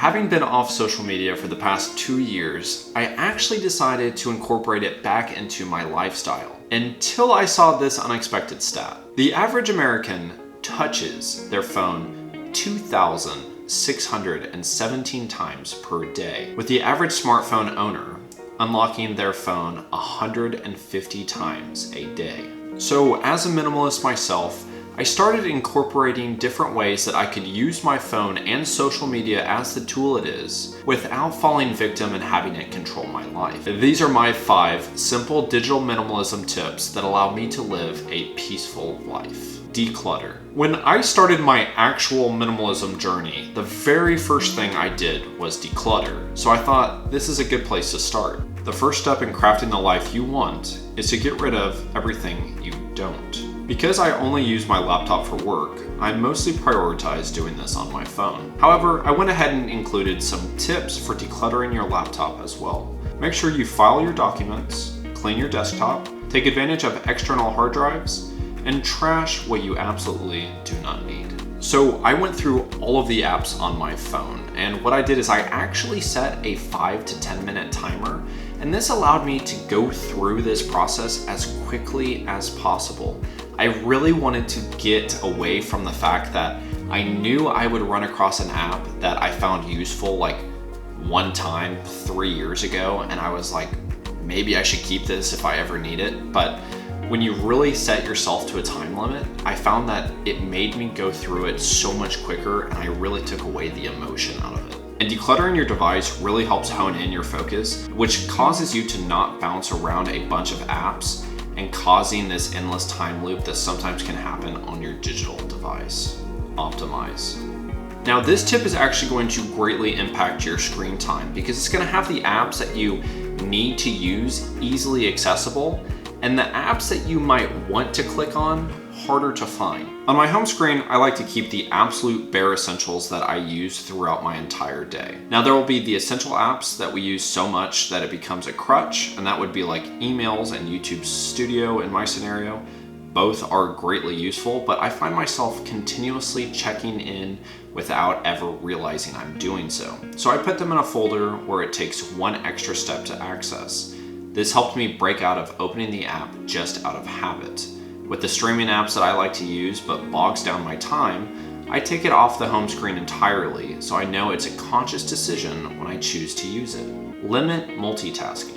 having been off social media for the past 2 years, I actually decided to incorporate it back into my lifestyle until I saw this unexpected stat. The average American touches their phone 2,617 times per day, with the average smartphone owner unlocking their phone 150 times a day. So as a minimalist myself, I started incorporating different ways that I could use my phone and social media as the tool it is without falling victim and having it control my life. These are my 5 simple digital minimalism tips that allow me to live a peaceful life. Declutter. When I started my actual minimalism journey, the very first thing I did was declutter. So I thought this is a good place to start. The first step in crafting the life you want is to get rid of everything you don't. Because I only use my laptop for work, I mostly prioritize doing this on my phone. However, I went ahead and included some tips for decluttering your laptop as well. Make sure you file your documents, clean your desktop, take advantage of external hard drives, and trash what you absolutely do not need. So I went through all of the apps on my phone, and what I did is I actually set a 5 to 10 minute timer, and this allowed me to go through this process as quickly as possible. I really wanted to get away from the fact that I knew I would run across an app that I found useful like one time 3 years ago, and I was like, maybe I should keep this if I ever need it. But when you really set yourself to a time limit, I found that it made me go through it so much quicker, and I really took away the emotion out of it. And decluttering your device really helps hone in your focus, which causes you to not bounce around a bunch of apps and causing this endless time loop that sometimes can happen on your digital device. Optimize. Now, this tip is actually going to greatly impact your screen time because it's going to have the apps that you need to use easily accessible, and the apps that you might want to click on harder to find. On my home screen, I like to keep the absolute bare essentials that I use throughout my entire day. Now, there will be the essential apps that we use so much that it becomes a crutch, and that would be like emails and YouTube Studio in my scenario. Both are greatly useful, but I find myself continuously checking in without ever realizing I'm doing so. So I put them in a folder where it takes one extra step to access. This helped me break out of opening the app just out of habit. With the streaming apps that I like to use but bogs down my time, I take it off the home screen entirely so I know it's a conscious decision when I choose to use it. Limit multitasking.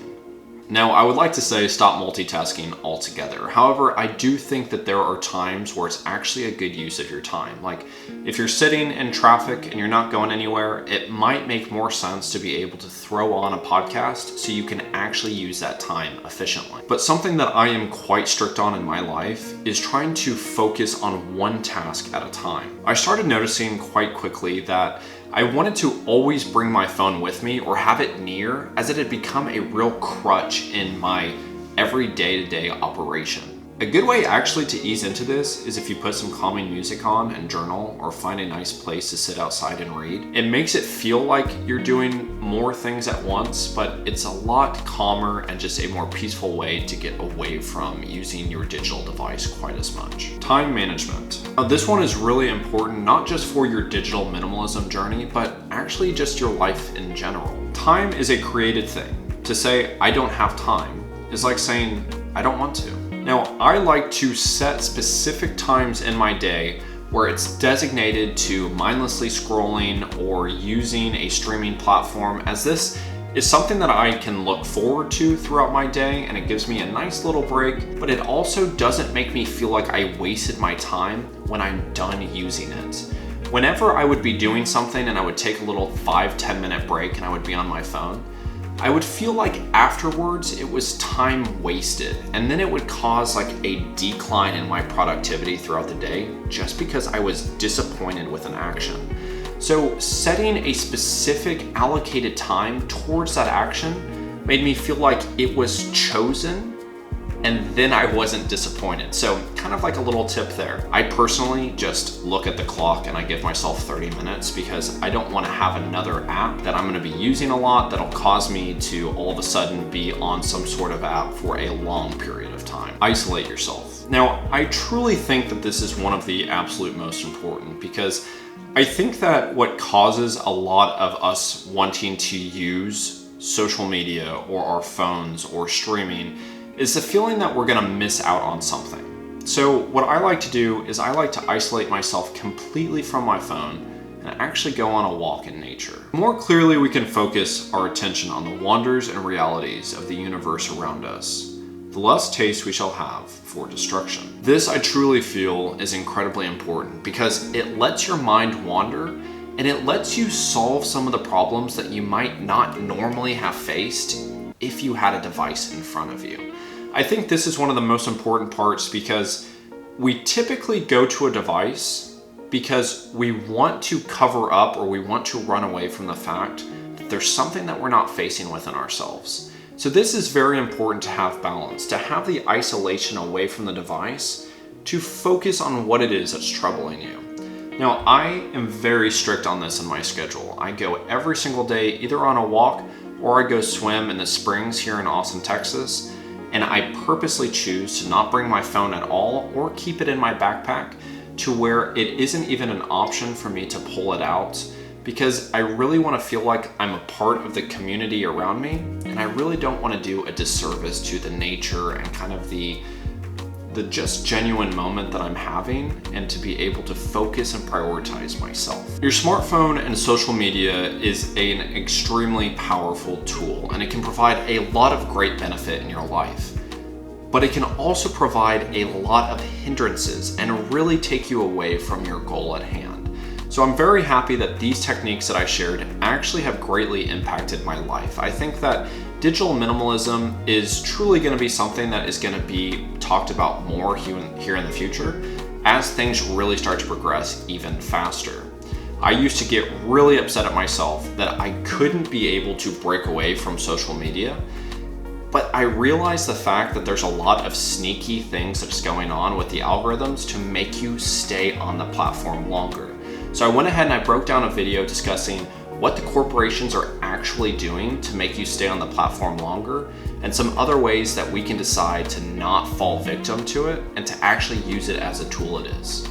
Now, I would like to say stop multitasking altogether. However, I do think that there are times where it's actually a good use of your time. Like if you're sitting in traffic and you're not going anywhere, it might make more sense to be able to throw on a podcast so you can actually use that time efficiently. But something that I am quite strict on in my life is trying to focus on one task at a time. I started noticing quite quickly that I wanted to always bring my phone with me or have it near, as it had become a real crutch in my every day-to-day operation. A good way actually to ease into this is if you put some calming music on and journal, or find a nice place to sit outside and read. It makes it feel like you're doing more things at once, but it's a lot calmer and just a more peaceful way to get away from using your digital device quite as much. Time management. Now, this one is really important, not just for your digital minimalism journey, but actually just your life in general. Time is a created thing. To say, I don't have time, is like saying, I don't want to. Now, I like to set specific times in my day where it's designated to mindlessly scrolling or using a streaming platform, as this is something that I can look forward to throughout my day, and it gives me a nice little break, but it also doesn't make me feel like I wasted my time when I'm done using it. Whenever I would be doing something and I would take a little 5-10 minute break and I would be on my phone, I would feel like afterwards it was time wasted, and then it would cause like a decline in my productivity throughout the day just because I was disappointed with an action. So setting a specific allocated time towards that action made me feel like it was chosen, and then I wasn't disappointed. So kind of like a little tip there. I personally just look at the clock and I give myself 30 minutes because I don't want to have another app that I'm going to be using a lot that'll cause me to all of a sudden be on some sort of app for a long period of time. Isolate yourself. Now, I truly think that this is one of the absolute most important, because I think that what causes a lot of us wanting to use social media or our phones or streaming is the feeling that we're gonna miss out on something. So what I like to do is I like to isolate myself completely from my phone and actually go on a walk in nature. More clearly, we can focus our attention on the wonders and realities of the universe around us, the less taste we shall have for destruction. This, I truly feel, is incredibly important because it lets your mind wander and it lets you solve some of the problems that you might not normally have faced if you had a device in front of you. I think this is one of the most important parts because we typically go to a device because we want to cover up or we want to run away from the fact that there's something that we're not facing within ourselves. So this is very important to have balance, to have the isolation away from the device, to focus on what it is that's troubling you. Now, I am very strict on this in my schedule. I go every single day either on a walk or I go swim in the springs here in Austin, Texas, and I purposely choose to not bring my phone at all or keep it in my backpack to where it isn't even an option for me to pull it out, because I really want to feel like I'm a part of the community around me, and I really don't want to do a disservice to the nature and kind of the just genuine moment that I'm having, and to be able to focus and prioritize myself. Your smartphone and social media is an extremely powerful tool, and it can provide a lot of great benefit in your life. But it can also provide a lot of hindrances and really take you away from your goal at hand. So I'm very happy that these techniques that I shared actually have greatly impacted my life. I think that digital minimalism is truly going to be something that is going to be talked about more here in the future as things really start to progress even faster. I used to get really upset at myself that I couldn't be able to break away from social media, but I realized the fact that there's a lot of sneaky things that's going on with the algorithms to make you stay on the platform longer. So I went ahead and I broke down a video discussing what the corporations are actually doing to make you stay on the platform longer, and some other ways that we can decide to not fall victim to it and to actually use it as a tool it is.